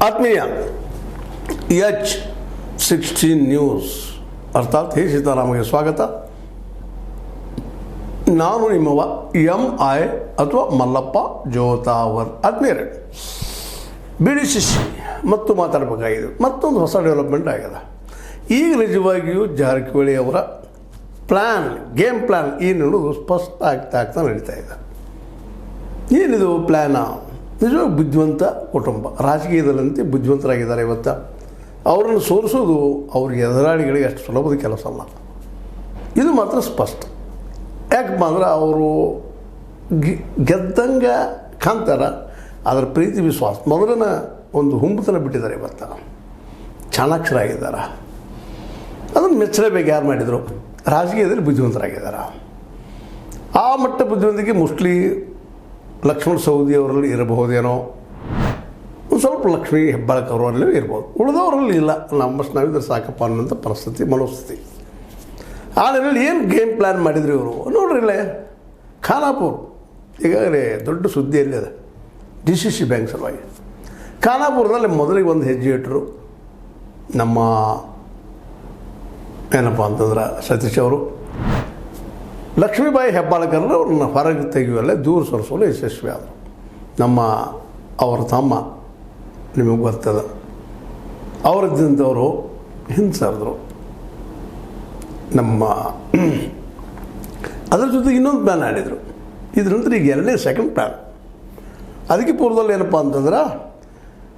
ಆತ್ಮೀಯ H16 news ಅರ್ಥಾತ್ ಹೇ ಸೀತಾರಾಮಗೆ ಸ್ವಾಗತ. ನಾನು ನಿಮ್ಮವ MI ಅಥವಾ ಮಲ್ಲಪ್ಪ ಜೋತಾವರ್. ಆತ್ಮೀಯರೇ, BDCC ಮತ್ತು ಮಾತಾಡಬೇಕಾಗಿದೆ. ಮತ್ತೊಂದು ಹೊಸ ಡೆವಲಪ್ಮೆಂಟ್ ಆಗಿದೆ. ಈಗ ನಿಜವಾಗಿಯೂ ಜಾರಕಿಹೊಳಿ ಅವರ ಗೇಮ್ ಪ್ಲ್ಯಾನ್ ಏನು ಸ್ಪಷ್ಟ ಆಗ್ತಾ ನಡೀತಾ ಇದೆ. ಏನಿದು ಪ್ಲ್ಯಾನ? ನಿಜವಾಗಿ ಬುದ್ಧಿವಂತ ಕುಟುಂಬ, ರಾಜಕೀಯದಲ್ಲಂತೆ ಬುದ್ಧಿವಂತರಾಗಿದ್ದಾರೆ. ಇವತ್ತು ಅವರನ್ನು ಸೋರಿಸೋದು ಅವ್ರಿಗೆ ಎದುರಾಳಿಗಳಿಗೆ ಅಷ್ಟು ಸುಲಭದ ಕೆಲಸ ಅಲ್ಲ. ಇದು ಮಾತ್ರ ಸ್ಪಷ್ಟ. ಯಾಕಪ್ಪ ಅಂದ್ರೆ ಅವರು ಗೆದ್ದಂಗೆ ಕಾಣ್ತಾರ, ಅದರ ಪ್ರೀತಿ ವಿಶ್ವಾಸ ಮೊದಲಿನ ಒಂದು ಹುಂಬತನ ಬಿಟ್ಟಿದ್ದಾರೆ. ಇವತ್ತು ಚಾಣಾಕ್ಷರಾಗಿದ್ದಾರೆ. ಅದನ್ನು ಮೆಚ್ಚಲೇಬೇಕು. ಯಾರು ಮಾಡಿದರು? ರಾಜಕೀಯದಲ್ಲಿ ಬುದ್ಧಿವಂತರಾಗಿದ್ದಾರೆ. ಆ ಮಟ್ಟ ಬುದ್ಧಿವಂತಿಕೆ ಮೋಸ್ಟ್ಲಿ ಲಕ್ಷ್ಮಣ ಸವದಿ ಅವರಲ್ಲಿ ಇರಬಹುದೇನೋ, ಒಂದು ಸ್ವಲ್ಪ ಲಕ್ಷ್ಮೀ ಹೆಬ್ಬಾಳ್ಕರ್ ಅವರಲ್ಲಿ ಇರ್ಬೋದು, ಉಳಿದವರಲ್ಲಿ ಇಲ್ಲ. ನಮ್ಮಷ್ಟು ನಾವಿದ್ರೆ ಸಾಕಪ್ಪ ಅನ್ನೋಂಥ ಪರಿಸ್ಥಿತಿ, ಮನೋಸ್ಥಿತಿ. ಆ ನಿಟ್ಟಿನಲ್ಲಿ ಏನು ಗೇಮ್ ಪ್ಲ್ಯಾನ್ ಮಾಡಿದ್ರು ಇವರು ನೋಡ್ರಿ. ಇಲ್ಲೇ ಖಾನಾಪುರ ಈಗಾಗಲೇ ದೊಡ್ಡ ಸುದ್ದಿಯಲ್ಲಿ ಇದೆ. DCC ಬ್ಯಾಂಕ್ ಸಲುವಾಗಿ ಖಾನಾಪುರದಲ್ಲಿ ಮೊದಲಿಗೆ ಒಂದು ಹೆಜ್ಜೆ ಇಟ್ಟರು ನಮ್ಮ ಏನಪ್ಪ ಅಂತಂದ್ರೆ ಸತೀಶ್ ಅವರು. ಲಕ್ಷ್ಮೀಬಾಯಿ ಹೆಬ್ಬಾಳ್ಕರ್ ಅವ್ರನ್ನ ಹೊರಗೆ ತೆಗೆಯುವಲ್ಲೇ ದೂರ ಸರಿಸಲು ಯಶಸ್ವಿ ಆದರು. ಅವರ ತಮ್ಮ ನಿಮಗೆ ಗೊತ್ತದ, ಅವರದ್ದಂಥವರು ಹಿಂಸರಿದ್ರು. ಅದರ ಜೊತೆಗೆ ಇನ್ನೊಂದು ಪ್ಲ್ಯಾನ್ ಆಡಿದರು. ಇದ್ರ ನಂತರ ಈಗ ಎರಡನೇ ಸೆಕೆಂಡ್ ಪ್ಲ್ಯಾನ್. ಅದಕ್ಕೆ ಪೂರ್ವದಲ್ಲಿ ಏನಪ್ಪ ಅಂತಂದ್ರೆ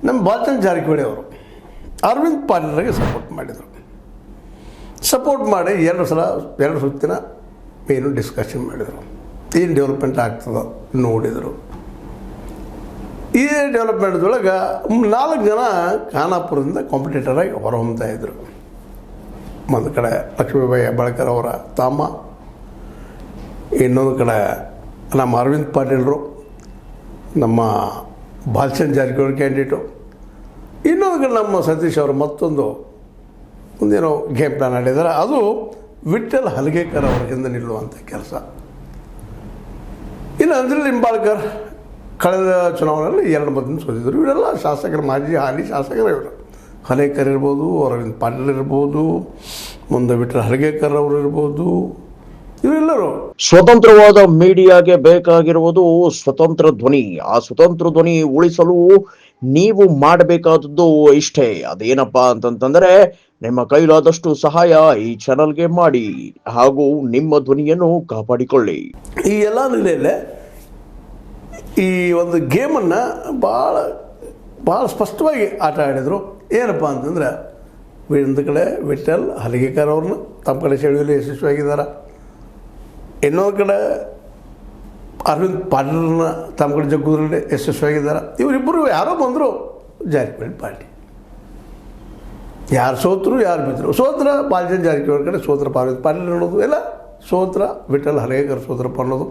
ನಮ್ಮ ಬಾಲಚಂದ್ರ ಜಾರಕಿಹೊಳಿ ಅವರು ಅರವಿಂದ್ ಪಾಟೀಲ್ರಿಗೆ ಸಪೋರ್ಟ್ ಮಾಡಿದರು. ಸಪೋರ್ಟ್ ಮಾಡಿ ಎರಡು ಸುತ್ತಿನ ಏನು ಡಿಸ್ಕಷನ್ ಮಾಡಿದರು. ಏನು ಡೆವಲಪ್ಮೆಂಟ್ ಆಗ್ತದೆ ನೋಡಿದರು. ಈ ಡೆವಲಪ್ಮೆಂಟ್ದೊಳಗೆ 4 ಜನ ಖಾನಾಪುರದಿಂದ ಕಾಂಪಿಟೇಟರಾಗಿ ಹೊರಹೊಮ್ತಾ ಇದ್ದರು. ಒಂದು ಕಡೆ ಲಕ್ಷ್ಮೀಬಾಯಿ ಹೆಬ್ಬಾಳ್ಕರ್ ಅವರ ತಮ್ಮ, ಇನ್ನೊಂದು ಕಡೆ ನಮ್ಮ ಅರವಿಂದ್ ಪಾಟೀಲರು, ನಮ್ಮ ಬಾಲಚಂದ್ರ ಜಾರಕಿಹೊಳಿ ಕ್ಯಾಂಡಿಡೇಟು, ಇನ್ನೊಂದು ಕಡೆ ನಮ್ಮ ಸತೀಶ್ ಅವರು ಮತ್ತೊಂದು ಒಂದೇನೋ ಗೇಮ್ ಪ್ಲ್ಯಾನ್ ಆಡಿದ್ದಾರೆ. ಅದು ವಿಠ್ಠಲ್ ಹಲಗೇಕರ್ ಅವರ ಹಿಂದೆ ನಿಲ್ಲುವಂಥ ಕೆಲಸ. ಇನ್ನು ಅಂಜಲಿ ನಿಂಬಾಳ್ಕರ್ ಕಳೆದ ಚುನಾವಣೆಯಲ್ಲಿ 2 ಮತದಿಂದ ಸೋತಿದ್ದರು. ಇವರೆಲ್ಲ ಶಾಸಕರು, ಹಾಲಿ ಶಾಸಕರು. ಇವರು ಹಲೇಕರ್ ಇರ್ಬೋದು, ಅರವಿಂದ್ ಪಾಟೀಲ್ ಇರ್ಬೋದು, ಮುಂದೆ ವಿಠ್ಠಲ್ ಹಲಗೇಕರ್ ಅವರು ಇರ್ಬೋದು. ಇವರೆಲ್ಲರೂ ಸ್ವತಂತ್ರವಾದ ಮೀಡಿಯಾಗೆ ಬೇಕಾಗಿರುವುದು ಸ್ವತಂತ್ರ ಧ್ವನಿ. ಆ ಸ್ವತಂತ್ರ ಧ್ವನಿ ಉಳಿಸಲು ನೀವು ಮಾಡಬೇಕಾದದ್ದು ಇಷ್ಟೇ. ಅದೇನಪ್ಪಾ ಅಂತಂತಂದ್ರೆ ನಿಮ್ಮ ಕೈಲಾದಷ್ಟು ಸಹಾಯ ಈ ಚಾನಲ್ಗೆ ಮಾಡಿ ಹಾಗೂ ನಿಮ್ಮ ಧ್ವನಿಯನ್ನು ಕಾಪಾಡಿಕೊಳ್ಳಿ. ಈ ಎಲ್ಲ ನೆಲೆಯಲ್ಲೇ ಈ ಒಂದು ಗೇಮನ್ನು ಭಾಳ ಸ್ಪಷ್ಟವಾಗಿ ಆಟ ಆಡಿದರು. ಏನಪ್ಪ ಅಂತಂದ್ರೆ ಒಂದು ಕಡೆ ವಿಠ್ಠಲ್ ಹಲಗೇಕರ್ ಅವ್ರನ್ನ ತಮ್ಮ ಕಡೆ ಸೆಳೆಯುವಲ್ಲಿ ಯಶಸ್ವಿಯಾಗಿದ್ದಾರೆ. ಇನ್ನೊಂದು ಕಡೆ ಅರವಿಂದ್ ಪಾಟೀಲ್ರನ್ನ ತಮ್ಮ ಕಡೆ ಜಗ್ಗುದ್ರಲ್ಲಿ ಯಶಸ್ವಿಯಾಗಿದ್ದಾರೆ. ಇವರಿಬ್ಬರು ಯಾರೋ ಬಂದರು ಜಾರಕಿಹೊಳಿ ಪಾರ್ಟಿ. ಯಾರು ಸೋತರು, ಯಾರು ಬಿದ್ದರು. ಸೋತ್ರ ಬಾಲಚಂದ್ರ ಜಾರಕಿಹೊಳಿ ಕಡೆ, ಸೋತ್ರ ಅರವಿಂದ್ ಪಾಟೀಲ್ ಅನ್ನೋದು, ಎಲ್ಲ ಸೋತ್ರ ವಿಠ್ಠಲ್ ಹಲಗೇಕರ್ ಸೋತ್ರಪ್ಪ ಅನ್ನೋದು.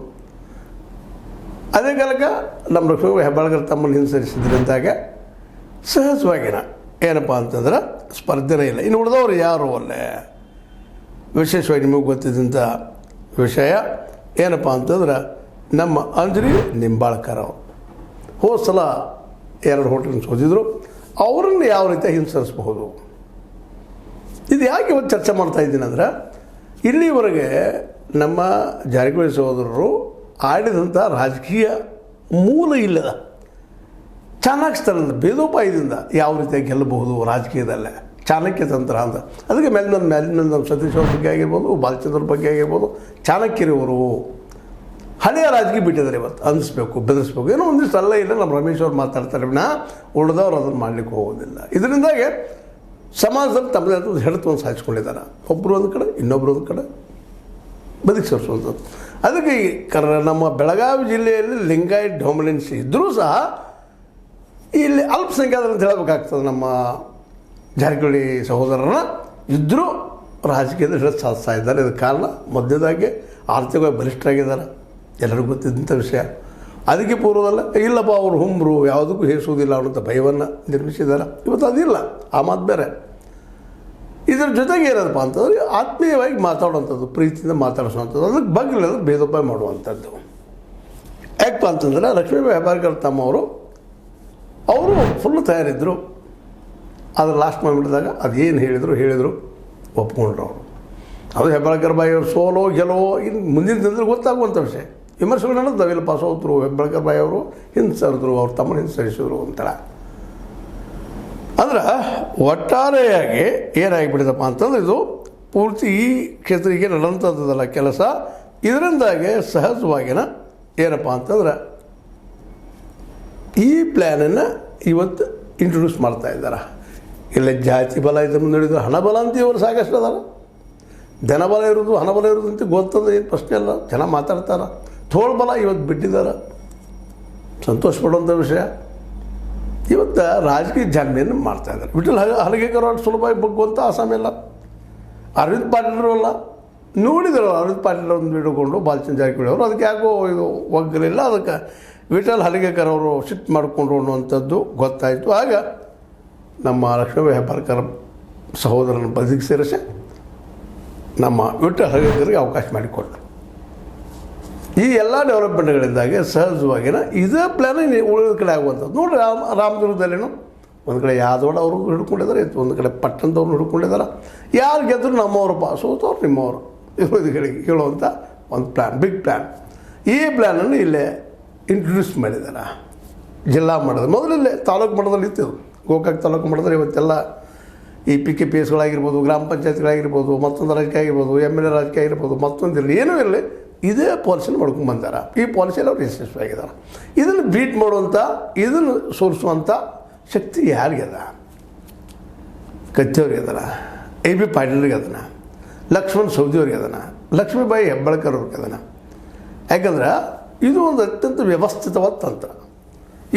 ಅದೇ ಕಾಲಕ್ಕೆ ನಮ್ಮ ಲಕ್ಷ್ಮೀಬಾಯಿ ಹೆಬ್ಬಾಳ್ಕರ್ ತಮ್ಮನ್ನು ಹಿಂಸರಿಸಿದ್ರಂತಾಗ ಸಹಜವಾಗಿನ ಏನಪ್ಪ ಅಂತಂದ್ರೆ ಸ್ಪರ್ಧೆನೇ ಇಲ್ಲ. ಇನ್ನು ಉಳಿದವರು ಯಾರು ಅಲ್ಲೇ ವಿಶೇಷವಾಗಿ ನಿಮಗೆ ಗೊತ್ತಿದ್ದಂಥ ವಿಷಯ ಏನಪ್ಪ ಅಂತಂದ್ರೆ ನಮ್ಮ ಅಂಜಲಿ ನಿಂಬಾಳ್ಕರ್ ಅವರು ಹೋದ ಸಲ 2 ಹೋಟೆಲ್ ಸೋತಿದ್ರು. ಅವರನ್ನು ಯಾವ ರೀತಿ ಹಿಂಸರಿಸಬಹುದು, ಇದು ಯಾಕೆ ಇವತ್ತು ಚರ್ಚೆ ಮಾಡ್ತಾ ಇದ್ದೀನಿ ಅಂದ್ರೆ, ಇಲ್ಲಿವರೆಗೆ ನಮ್ಮ ಜಾರಕಿಹೊಳಿ ಸಹೋದರರು ಆಡಿದಂಥ ರಾಜಕೀಯ ಮೂಲ ಇಲ್ಲದ ಚಾಣಾಕ್ಷತನದ ಭೇದೋಪಾಯದಿಂದ ಯಾವ ರೀತಿಯಾಗಿ ಗೆಲ್ಲಬಹುದು ರಾಜಕೀಯದಲ್ಲೇ, ಚಾಣಕ್ಯ ತಂತ್ರ ಅಂತ. ಅದಕ್ಕೆ ಮೇಲಿನ ನಮ್ಮ ಸತೀಶ್ ಅವ್ರ ಬಗ್ಗೆ ಆಗಿರ್ಬೋದು, ಬಾಲಚಂದ್ರ ಬಗ್ಗೆ ಆಗಿರ್ಬೋದು, ಚಾಣಕ್ಯರವರು ಹಳೆಯ ರಾಜಕೀಯ ಬಿಟ್ಟಿದ್ದಾರೆ. ಇವತ್ತು ಅನ್ನಿಸ್ಬೇಕು, ಬೆದರಿಸ್ಬೇಕು, ಏನೋ ಒಂದಿಷ್ಟು ಅಲ್ಲ ಇಲ್ಲ. ನಮ್ಮ ರಮೇಶ್ ಅವ್ರು ಮಾತಾಡ್ತಾರೆ, ಉಳಿದವ್ರು ಅದನ್ನು ಮಾಡಲಿಕ್ಕೆ ಹೋಗೋದಿಲ್ಲ. ಇದರಿಂದಾಗೆ ಸಮಾಜದಲ್ಲಿ ತಮ್ಮದೇ ಆದ ಹೆಡ್ತವನ್ನು ಸಾಧಿಸ್ಕೊಂಡಿದ್ದಾರೆ. ಒಬ್ಬರು ಒಂದು ಕಡೆ, ಇನ್ನೊಬ್ಬರು ಒಂದು ಕಡೆ ಬದುಕಿ ಸೇರಿಸುವಂಥದ್ದು. ಅದಕ್ಕೆ ನಮ್ಮ ಬೆಳಗಾವಿ ಜಿಲ್ಲೆಯಲ್ಲಿ ಲಿಂಗಾಯತ್ ಡಾಮಿನೆನ್ಸಿ ಇದ್ದರೂ ಸಹ ಇಲ್ಲಿ ಅಲ್ಪಸಂಖ್ಯಾತರು ಅಂತ ಹೇಳಬೇಕಾಗ್ತದೆ. ನಮ್ಮ ಜಾರಕಿಹೊಳಿ ಸಹೋದರರನ್ನ ಇದ್ದರೂ ರಾಜಕೀಯದ ಹಿಡಿದು ಸಾಧಿಸ್ತಾ ಇದ್ದಾರೆ. ಇದಕ್ಕೆ ಕಾರಣ ಮೊದಲನೇದಾಗಿ ಆರ್ಥಿಕವಾಗಿ ಬಲಿಷ್ಠರಾಗಿದ್ದಾರೆ, ಎಲ್ಲರಿಗೂ ಗೊತ್ತಿದ್ದಂಥ ವಿಷಯ. ಅದಕ್ಕೆ ಪೂರ್ವದಲ್ಲ ಇಲ್ಲಪ್ಪ ಅವರು ಹುಂಬರು ಯಾವುದಕ್ಕೂ ಹೇರಿಸುವುದಿಲ್ಲ ಅನ್ನೋಂಥ ಭಯವನ್ನು ನಿರ್ಮಿಸಿದ್ದಾರೆ. ಇವತ್ತು ಅದಿಲ್ಲ, ಆ ಮಾತು ಬೇರೆ. ಇದರ ಜೊತೆಗೆ ಏನಪ್ಪ ಅಂತಂದರೆ ಆತ್ಮೀಯವಾಗಿ ಮಾತಾಡುವಂಥದ್ದು, ಪ್ರೀತಿಯಿಂದ ಮಾತಾಡಿಸುವಂಥದ್ದು, ಅದಕ್ಕೆ ಬಗ್ಗೆ ಭೇದೋಪಾಯ ಮಾಡುವಂಥದ್ದು. ಯಾಕಪ್ಪ ಅಂತಂದರೆ ಲಕ್ಷ್ಮೀಬಾಯಿ ಹೆಬ್ಬಾಳ್ಕರ್ ತಮ್ಮವರು ಅವರು ಫುಲ್ ತಯಾರಿದ್ದರು. ಅದ್ರ ಲಾಸ್ಟ್ ಮೂಮೆಂಟ್ದಾಗ ಅದೇನು ಹೇಳಿದರು ಒಪ್ಕೊಂಡ್ರು ಅವರು. ಅದು ಹೆಬ್ಬಾಳ್ಕರ್ ಬಾಯಿ ಅವರು ಸೋಲೋ ಗೆಲುವೋ ಇನ್ನು ಮುಂದಿನ ದಿನದಲ್ಲಿ ಗೊತ್ತಾಗುವಂಥ ವಿಷಯ. ವಿಮರ್ಶೆಗಳು ನಡೆದವು, ಇಲ್ಲಪ್ಪ ಸೋತರು, ಹೆಬ್ಬಾಳ್ಕರ್ ಬಾಯಿ ಅವರು ಹಿಂಸರಿದ್ರು, ಅವ್ರ ತಮ್ಮನ ಹಿಂಸರಿಸಿದ್ರು ಅಂತೇಳ. ಅಂದ್ರೆ ಒಟ್ಟಾರೆಯಾಗಿ ಏನಾಗಿಬಿಟ್ಟಿದಪ್ಪ ಅಂತಂದ್ರೆ ಇದು ಪೂರ್ತಿ ಈ ಕ್ಷೇತ್ರಕ್ಕೆ ನಡೆದಂಥದ್ದಲ್ಲ ಕೆಲಸ. ಇದರಿಂದಾಗಿ ಸಹಜವಾಗಿನ ಏನಪ್ಪ ಅಂತಂದ್ರೆ ಈ ಪ್ಲ್ಯಾನನ್ನು ಇವತ್ತು ಇಂಟ್ರೊಡ್ಯೂಸ್ ಮಾಡ್ತಾ ಇದ್ದಾರೆ. ಇಲ್ಲ ಜಾತಿ ಬಲ ಇದನ್ನು ನೋಡಿದ್ರೆ ಹಣ ಬಲ ಅಂತ ಇವರು ಸಾಕಷ್ಟು ಅದಾರ. ಧನಬಲ ಇರೋದು ಹಣಬಲ ಇರೋದು ಅಂತ ಗೊತ್ತದ, ಏನು ಪ್ರಶ್ನೆ ಅಲ್ಲ. ಜನ ಮಾತಾಡ್ತಾರೆ. ತೋಳು ಬಲ ಇವತ್ತು ಬಿಟ್ಟಿದ್ದಾರೆ, ಸಂತೋಷ ಪಡುವಂಥ ವಿಷಯ. ಇವತ್ತು ರಾಜಕೀಯ ಜಾಣ್ಮೆಯನ್ನು ಮಾಡ್ತಾಯಿದ್ದಾರೆ. ವಿಠಲ್ ಹಲಗೇಕರ್ ಅಷ್ಟು ಸುಲಭವಾಗಿ ಬಗ್ಗುವಂಥ ಆಸಾಮಿಲ್ಲ. ಅರವಿಂದ್ ಪಾಟೀಲರು ಅಲ್ಲ, ನೋಡಿದರು ಅರವಿಂದ್ ಪಾಟೀಲ್ ಒಂದು ಹಿಡ್ಕೊಂಡು ಬಾಲಚಂದ್ರ ಜಾರಕಿಹೊಳಿ ಅವರು ಅದಕ್ಕೆ ಯಾಕೋ ಇದು ಒಗ್ಗಲಿಲ್ಲ. ಅದಕ್ಕೆ ವಿಠಲ್ ಹಲಗೇಕರ್ ಅವರು ಸಿಟ್ಟು ಮಾಡಿಕೊಂಡ್ರು ಅನ್ನುವಂಥದ್ದು ಗೊತ್ತಾಯಿತು. ಆಗ ನಮ್ಮ ಲಕ್ಷ್ಮೀ ಹೆಬ್ಬಾಳ್ಕರ್ ಸಹೋದರನ ಬದಿಗೆ ಸೇರಿಸಿ ನಮ್ಮ ವಿಠಲ್ ಹಲಗೇಕರ್ಗೆ ಅವಕಾಶ ಮಾಡಿಕೊಟ್ರು. ಈ ಎಲ್ಲ ಡೆವಲಪ್ಮೆಂಟ್ಗಳಿಂದಾಗಿ ಸಹಜವಾಗಿನ ಇದೇ ಪ್ಲ್ಯಾನ್ ಉಳಿದ ಕಡೆ ಆಗುವಂಥದ್ದು. ನೋಡಿರಿ ರಾಮದುರ್ಗದಲ್ಲೇನು ಒಂದು ಕಡೆ ಯಾದವಾಡ ಅವರು ಹಿಡ್ಕೊಂಡಿದ್ದಾರೆ, ಒಂದು ಕಡೆ ಪಟ್ಟಣದವ್ರನ್ನ ಹಿಡ್ಕೊಂಡಿದ್ದಾರೆ. ಯಾರು ಗೆದ್ದರು ನಮ್ಮವ್ರಪ್ಪ, ಸೋತವ್ರು ನಿಮ್ಮವರು ಇರೋದು ಕಡೆಗೆ ಹೇಳುವಂಥ ಒಂದು ಪ್ಲ್ಯಾನ್, ಬಿಗ್ ಪ್ಲ್ಯಾನ್. ಈ ಪ್ಲ್ಯಾನನ್ನು ಇಲ್ಲೇ ಇಂಟ್ರೊಡ್ಯೂಸ್ ಮಾಡಿದ್ದಾರೆ ಜಿಲ್ಲಾ ಮಟ್ಟದಲ್ಲಿ. ಮೊದಲಿಲ್ಲೇ ತಾಲೂಕು ಮಟ್ಟದಲ್ಲಿ ಇತ್ತು. ಗೋಕಾಕ್ ತಾಲೂಕು ಮಟ್ಟದಲ್ಲಿ ಇವತ್ತೆಲ್ಲ ಈ PKPSಗಳಾಗಿರ್ಬೋದು, ಗ್ರಾಮ ಪಂಚಾಯತ್ಗಳಾಗಿರ್ಬೋದು, ಮತ್ತೊಂದು ರಾಜಕೀಯ ಆಗಿರ್ಬೋದು, MLA ರಾಜಕೀಯ ಆಗಿರ್ಬೋದು, ಮತ್ತೊಂದಿರಲಿ ಏನೂ ಇರಲಿ ಇದೇ ಪಾಲಿಸಿನ ಮಾಡ್ಕೊಂಡು ಬಂದಾರ. ಈ ಪಾಲಿಸಿಯಲ್ಲಿ ಅವ್ರು ಯಶಸ್ವಿಯಾಗಿದ್ದಾರೆ. ಇದನ್ನು ಬೀಟ್ ಮಾಡುವಂಥ, ಇದನ್ನು ಸೋರಿಸುವಂಥ ಶಕ್ತಿ ಯಾರಿಗದ? ಕತ್ತಿಯವ್ರಿಗೆ ಅದನ, AB ಪಾಟೀಲ್ರಿಗೆ ಅದನ, ಲಕ್ಷ್ಮಣ್ ಸವದಿಯವ್ರಿಗೆ ಅದನ, ಲಕ್ಷ್ಮೀಬಾಯಿ ಹೆಬ್ಬಾಳ್ಕರ್ ಅವ್ರಿಗೆ ಅದನ. ಯಾಕಂದ್ರೆ ಇದು ಒಂದು ಅತ್ಯಂತ ವ್ಯವಸ್ಥಿತವಾದ ತಂತ್ರ.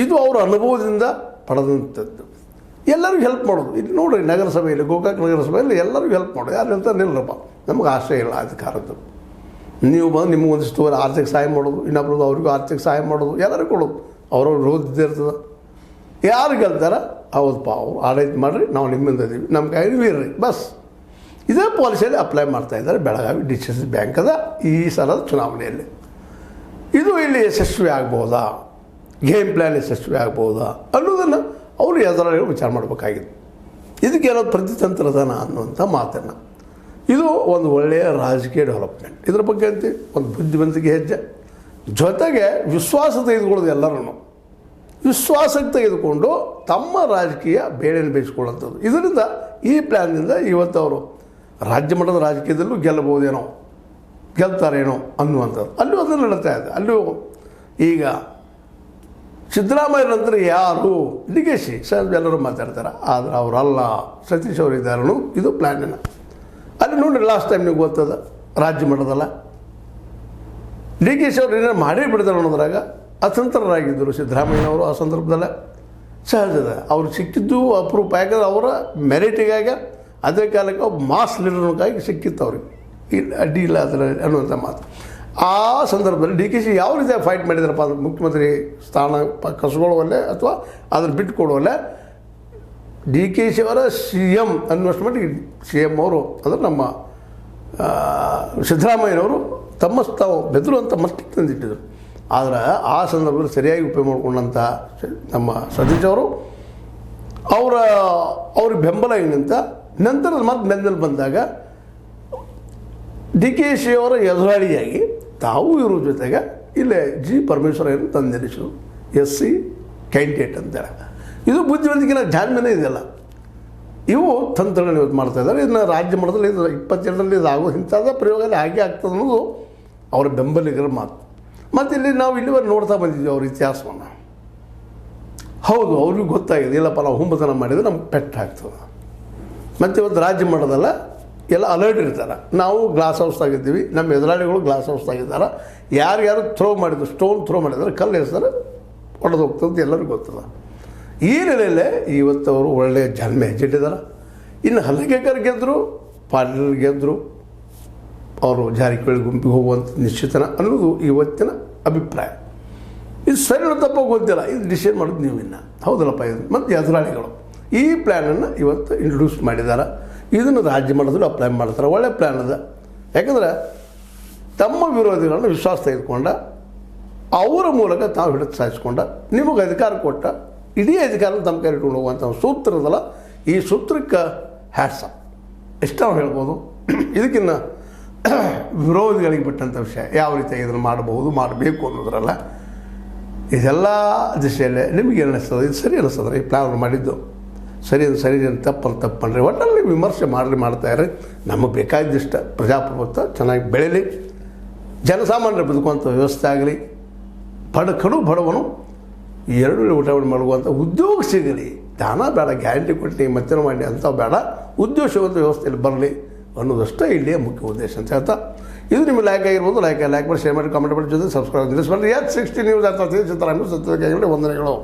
ಇದು ಅವರ ಅನುಭವದಿಂದ ಪಡೆದಂಥದ್ದು. ಎಲ್ಲರಿಗೂ ಹೆಲ್ಪ್ ಮಾಡೋದು. ಇಲ್ಲಿ ನೋಡಿರಿ, ನಗರಸಭೆಯಲ್ಲಿ, ಗೋಕಾಕ್ ನಗರಸಭೆಯಲ್ಲಿ ಎಲ್ಲರಿಗೂ ಹೆಲ್ಪ್ ಮಾಡೋದು. ಯಾರು ಹೇಳ್ತಾರೆ ನಿಲ್ಲರಪ್ಪ, ನಮಗೆ ಆಶ್ರಯ ಇಲ್ಲ ಅಧಿಕಾರದ್ದು, ನೀವು ಬಂದು ನಿಮಗೆ ಒಂದಿಷ್ಟು ಆರ್ಥಿಕ ಸಹಾಯ ಮಾಡೋದು, ಇನ್ನೊಬ್ರದ್ದು ಅವ್ರಿಗೂ ಆರ್ಥಿಕ ಸಹಾಯ ಮಾಡೋದು, ಎಲ್ಲರಿಗೂ ಕೊಡೋದು. ಅವ್ರವ್ರು ರೋದಿದ್ದೇ ಇರ್ತದೆ. ಯಾರು ಗೆಲ್ತಾರ ಹೌದಪ್ಪ, ಅವ್ರು ಆಡಳಿತ ಮಾಡಿರಿ, ನಾವು ನಿಮ್ಮಿಂದ ಇದೀವಿ, ನಮ್ಮ ಕೈಲಿ ಇರ್ರಿ, ಬಸ್. ಇದೇ ಪಾಲಿಸಿಯಲ್ಲಿ ಅಪ್ಲೈ ಮಾಡ್ತಾ ಇದ್ದಾರೆ ಬೆಳಗಾವಿ DCC ಬ್ಯಾಂಕದ ಈ ಸಲದ ಚುನಾವಣೆಯಲ್ಲಿ. ಇದು ಇಲ್ಲಿ ಯಶಸ್ವಿ ಆಗ್ಬೋದಾ, ಗೇಮ್ ಪ್ಲ್ಯಾನ್ ಯಶಸ್ವಿ ಆಗ್ಬೋದಾ ಅನ್ನೋದನ್ನು ಅವರು ಎದುರಾಳಿಗಳು ವಿಚಾರ ಮಾಡಬೇಕಾಗಿತ್ತು. ಇದಕ್ಕೆ ಏನಾದ್ರು ಪ್ರತಿತಂತ್ರದಾನ ಅನ್ನುವಂಥ ಮಾತನ್ನು. ಇದು ಒಂದು ಒಳ್ಳೆಯ ರಾಜಕೀಯ ಡೆವಲಪ್ಮೆಂಟ್. ಇದರ ಬಗ್ಗೆ ಅಂತ ಒಂದು ಬುದ್ಧಿವಂತಿಕೆ ಹೆಜ್ಜೆ, ಜೊತೆಗೆ ವಿಶ್ವಾಸ ತೆಗೆದುಕೊಳ್ಳೋದು. ಎಲ್ಲರೂ ವಿಶ್ವಾಸಕ್ಕೆ ತೆಗೆದುಕೊಂಡು ತಮ್ಮ ರಾಜಕೀಯ ಬೇಳೆಯನ್ನು ಬೇಯಿಸ್ಕೊಳ್ಳೋಂಥದ್ದು. ಇದರಿಂದ ಈ ಪ್ಲ್ಯಾನ್ನಿಂದ ಇವತ್ತು ಅವರು ರಾಜ್ಯ ಮಟ್ಟದ ರಾಜಕೀಯದಲ್ಲೂ ಗೆಲ್ಲಬಹುದೇನೋ, ಗೆಲ್ತಾರೇನೋ ಅನ್ನುವಂಥದ್ದು. ಅಲ್ಲೂ ಅದನ್ನು ನಡೀತಾ ಇದೆ. ಅಲ್ಲೂ ಈಗ ಸಿದ್ದರಾಮಯ್ಯ ನಂತರ ಯಾರು DKC ಸರ್ ಎಲ್ಲರೂ ಮಾತಾಡ್ತಾರೆ, ಆದರೆ ಅವರಲ್ಲ, ಸತೀಶ್ ಅವರು ಇದ್ದಾರೂ. ಇದು ಪ್ಲ್ಯಾನಿನ. ಅಲ್ಲಿ ನೋಡಿರಿ, ಲಾಸ್ಟ್ ಟೈಮ್ ನೀವು ಗೊತ್ತದ ರಾಜ್ಯ ಮಟ್ಟದಲ್ಲ DKC ಅವ್ರು ಏನಾರು ಮಾಡೇ ಬಿಡ್ತಾರೆ ಅನ್ನೋದ್ರಾಗ ಅತಂತ್ರರಾಗಿದ್ದರು ಸಿದ್ದರಾಮಯ್ಯನವರು. ಆ ಸಂದರ್ಭದಲ್ಲೇ ಸಹಜದ ಅವ್ರು ಸಿಕ್ಕಿದ್ದು ಅಪರೂಪ. ಯಾಕಂದ್ರೆ ಅವರ ಮೆರಿಟಿಗಾಗಿ ಅದೇ ಕಾಲಕ್ಕೆ ಒಬ್ಬ ಮಾಸ್ ಲೀಡರ್ನಕ್ಕಾಗಿ ಸಿಕ್ಕಿತ್ತು ಅವ್ರಿಗೆ. ಇಲ್ಲಿ ಅಡ್ಡಿ ಇಲ್ಲ ಅದರ ಅನ್ನುವಂಥ ಮಾತು. ಆ ಸಂದರ್ಭದಲ್ಲಿ DKC ಯಾವ ರೀತಿಯಾಗಿ ಫೈಟ್ ಮಾಡಿದಾರಪ್ಪ ಅಂದ್ರೆ, ಮುಖ್ಯಮಂತ್ರಿ ಸ್ಥಾನ ಕಸ್ಕೊಳ್ಳುವಲ್ಲೇ ಅಥವಾ ಅದನ್ನು ಬಿಟ್ಟು ಕೊಡುವಲ್ಲೇ DKC ಅವರ CM ಅನ್ನುವಷ್ಟು ಮಟ್ಟಿಗೆ CM ಅವರು ಅಂದರೆ ನಮ್ಮ ಸಿದ್ದರಾಮಯ್ಯನವರು ತಾವು ಬೆದರುವಂಥ ಮಟ್ಟಿಗೆ ತಂದಿಟ್ಟಿದ್ರು. ಆದರೆ ಆ ಸಂದರ್ಭದಲ್ಲಿ ಸರಿಯಾಗಿ ಉಪಯೋಗ ಮಾಡಿಕೊಂಡಂಥ ನಮ್ಮ ಸತೀಶ್ ಅವರು ಅವ್ರಿಗೆ ಬೆಂಬಲ ಏನಂತ ನಂತರದ ಮತ್ತೆ ಬೆಂಬಲ ಬಂದಾಗ DKC ಅವರ ಎದುರಾಳಿಯಾಗಿ ತಾವು ಇರೋ ಜೊತೆಗೆ ಇಲ್ಲೇ G. ಪರಮೇಶ್ವರನ್ನು ತಂದಿರಿಸು SC ಕ್ಯಾಂಡಿಡೇಟ್ ಅಂತೇಳಿ. ಇದು ಬುದ್ಧಿವಂತಿಕೆನ ಜಾಣ್ಮೆನೇ ಇದೆಯಲ್ಲ. ಇವು ತಂತ್ರಗಳನ್ನು ಇವತ್ತು ಮಾಡ್ತಾಯಿದ್ದಾರೆ. ಇದನ್ನು ರಾಜ್ಯ ಮಟ್ಟದಲ್ಲಿ 22ರಲ್ಲಿ ಇದಾಗೋ ಇಂಥದ್ದು ಪ್ರಯೋಗದಲ್ಲಿ ಹಾಗೆ ಆಗ್ತದೆ ಅನ್ನೋದು ಅವರ ಬೆಂಬಲಿಗರ ಮಾತು. ಮತ್ತು ಇಲ್ಲಿ ನಾವು ಇಲ್ಲಿವರೆಗೆ ನೋಡ್ತಾ ಬಂದಿದ್ದೀವಿ ಅವ್ರ ಇತಿಹಾಸವನ್ನು. ಹೌದು, ಅವ್ರಿಗೂ ಗೊತ್ತಾಗಿದೆ, ಇಲ್ಲಪ್ಪ ನಾವು ಹುಂಬತನ ಮಾಡಿದರೆ ನಮ್ಗೆ ಪೆಟ್ಟು ಆಗ್ತದೆ. ಮತ್ತು ಇವತ್ತು ರಾಜ್ಯ ಮಟ್ಟದಲ್ಲ ಎಲ್ಲ ಅಲರ್ಟ್ ಇರ್ತಾರೆ. ನಾವು ಗ್ಲಾಸ್ ಹೌಸ್ದಾಗಿದ್ದೀವಿ, ನಮ್ಮ ಎದುರಾಳಿಗಳು ಗ್ಲಾಸ್ ಹೌಸ್ದಾಗಿದ್ದಾರೆ. ಯಾರ್ಯಾರು ಸ್ಟೋನ್ ಥ್ರೋ ಮಾಡಿದ್ದಾರೆ, ಕಲ್ಲು ಹೆಸರು ಹೊಡೆದು ಹೋಗ್ತದೆ ಎಲ್ಲರಿಗೂ ಗೊತ್ತದ. ಈ ನೆಲೆಯಲ್ಲೇ ಇವತ್ತು ಅವರು ಒಳ್ಳೆಯ ಜನ್ಮೆ ಹೆಜ್ಜಿಟ್ಟಿದ್ದಾರೆ. ಇನ್ನು ಹಲಗೇಕರ್ ಗೆದ್ದರು, ಪಾಟೀಲ್ ಗೆದ್ದರು, ಅವರು ಜಾರಕಿಹೊಳಿ ಗುಂಪಿಗೆ ಹೋಗುವಂಥ ನಿಶ್ಚಿತನ ಅನ್ನೋದು ಇವತ್ತಿನ ಅಭಿಪ್ರಾಯ. ಇದು ಸರಿ ತಪ್ಪೋ ಗೊತ್ತಿಲ್ಲ, ಇದು ಡಿಸೈಡ್ ಮಾಡೋದು ನೀವು ಇನ್ನು ಹೌದಲ್ಲಪ್ಪ. ಇದು ಮತ್ತು ಎದುರಾಳಿಗಳು ಈ ಪ್ಲ್ಯಾನನ್ನು ಇವತ್ತು ಇಂಟ್ರೊಡ್ಯೂಸ್ ಮಾಡಿದ್ದಾರೆ. ಇದನ್ನು ರಾಜ್ಯ ಮಟ್ಟದಲ್ಲಿ ಅಪ್ಲೈ ಮಾಡ್ತಾರೆ. ಒಳ್ಳೆ ಪ್ಲ್ಯಾನ್ ಅದ. ಯಾಕಂದರೆ ತಮ್ಮ ವಿರೋಧಿಗಳನ್ನು ವಿಶ್ವಾಸ ತೆಗೆದುಕೊಂಡ, ಅವರ ಮೂಲಕ ತಾವು ಹಿಡಿದು ಸಾಧಿಸ್ಕೊಂಡ, ನಿಮಗೆ ಅಧಿಕಾರ ಕೊಟ್ಟ, ಇಡೀ ಅಧಿಕಾರನ ತಮ್ಮ ಕೈ ಇಟ್ಕೊಂಡು ಹೋಗುವಂಥ ಸೂತ್ರದಲ್ಲ ಈ ಸೂತ್ರಕ್ಕೆ ಹ್ಯಾಟ್ಸಪ್ ಇಷ್ಟ ನಾವು ಹೇಳ್ಬೋದು. ಇದಕ್ಕಿನ್ನ ವಿರೋಧಿಗಳಿಗೆ ಬಿಟ್ಟಂಥ ವಿಷಯ ಯಾವ ರೀತಿ ಇದನ್ನು ಮಾಡಬಹುದು ಮಾಡಬೇಕು ಅನ್ನೋದ್ರಲ್ಲ. ಇದೆಲ್ಲ ದಿಶೆಯಲ್ಲೇ ನಿಮಗೆ ಏನು ಅನ್ನಿಸ್ತದೆ, ಇದು ಸರಿ ಅನ್ನಿಸ್ತದೆ ಈ ಪ್ಲ್ಯಾನ್ ಮಾಡಿದ್ದು ಸರಿ ತಪ್ಪನ್ರಿ ಒಟ್ಟಲ್ಲಿ ವಿಮರ್ಶೆ ಮಾಡ್ತಾಯಿರಿ. ನಮಗೆ ಬೇಕಾದಷ್ಟು ಪ್ರಜಾಪ್ರಭುತ್ವ ಚೆನ್ನಾಗಿ ಬೆಳೀಲಿ, ಜನಸಾಮಾನ್ಯರು ಬದುಕುವಂಥ ವ್ಯವಸ್ಥೆ ಆಗಲಿ, ಕಡು ಬಡವನು ಎರಡು ಊಟ ಮಾಡುವಂಥ ಉದ್ಯೋಗ ಸಿಗಲಿ. ದಾನ ಬೇಡ, ಗ್ಯಾರಂಟಿ ಕೊಟ್ಟು ಮತ್ತೇನು ಮಾಡಿ ಅಂಥವು ಬೇಡ, ಉದ್ಯೋಗ ಸಿಗುವಂಥ ವ್ಯವಸ್ಥೆಯಲ್ಲಿ ಬರಲಿ ಅನ್ನೋದಷ್ಟೇ ಇಲ್ಲಿಯ ಮುಖ್ಯ ಉದ್ದೇಶ ಅಂತ ಹೇಳ್ತಾ, ಇದು ನಿಮಗೆ ಲೈಕ್ ಆಗಿರ್ಬೋದು. ಲೈಕ್ ಮಾಡಿ, ಶೇರ್ ಮಾಡಿ, ಕಾಮೆಂಟ್ ಮಾಡಿ, ಜೊತೆ ಸಬ್ಸ್ಕ್ರೈಬ್ ಮಾಡಿ. H60 ನ್ಯೂಸ್ ಅಂತ ಸಿದ್ದರಾಮಯ್ಯ ಸತ್ಯಕ್ಕೆ ವಂದನೆಗಳು.